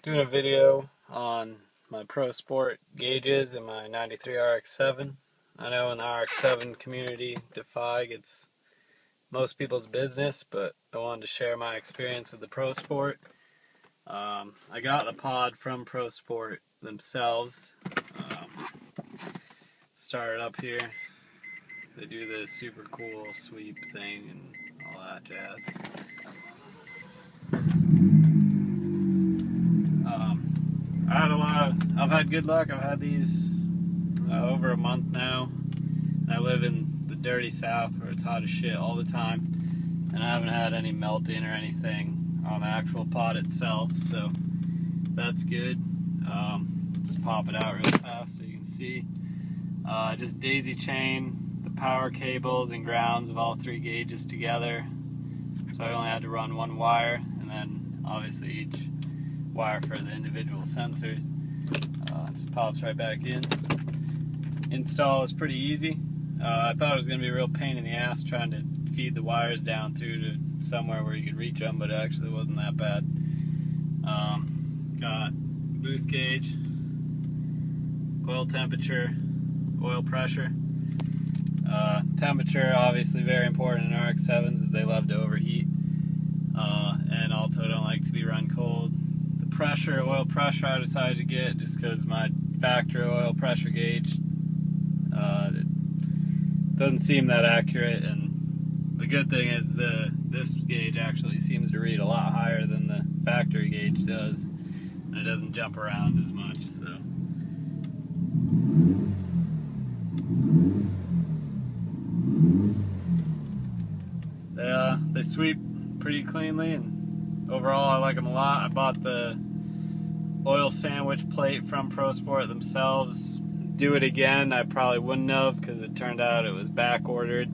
Doing a video on my Prosport gauges and my 93 RX7. I know in the RX7 community, Defy gets most people's business, but I wanted to share my experience with the Prosport. I got the pod from Prosport themselves. Started up here. They do the super cool sweep thing and all that jazz. I've had good luck. I've had these over a month now. I live in the dirty south where it's hot as shit all the time, and I haven't had any melting or anything on the actual pod itself, so that's good. Just pop it out real fast so you can see. Just daisy chain the power cables and grounds of all three gauges together, so I only had to run one wire, and then obviously each wire for the individual sensors. Just pops right back in. Install was pretty easy. I thought it was going to be a real pain in the ass trying to feed the wires down through to somewhere where you could reach them, but it actually wasn't that bad. Got boost gauge, oil temperature, oil pressure. Temperature obviously very important in RX7s, as they love to overheat, and also don't like to be run cold. The pressure, oil pressure, I decided to get just because my factory oil pressure gauge it doesn't seem that accurate, and the good thing is this gauge actually seems to read a lot higher than the factory gauge does, and it doesn't jump around as much. So they sweep pretty cleanly, and overall I like them a lot. I bought the oil sandwich plate from Prosport themselves. Do it again, I probably wouldn't have, because it turned out it was back ordered,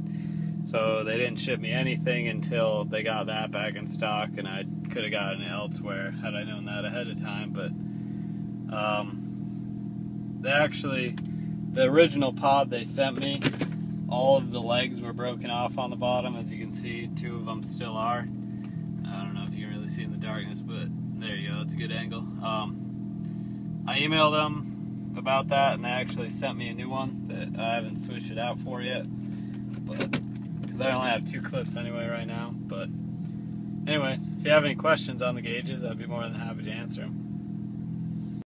so they didn't ship me anything until they got that back in stock, and I could have gotten it elsewhere had I known that ahead of time. But the original pod they sent me, all of the legs were broken off on the bottom. As you can see, two of them still are. I don't know if you can really see in the darkness, but there you go, that's a good angle. I emailed them about that, and they actually sent me a new one that I haven't switched it out for yet, but because I only have two clips anyway right now. But anyways, if you have any questions on the gauges, I'd be more than happy to answer them.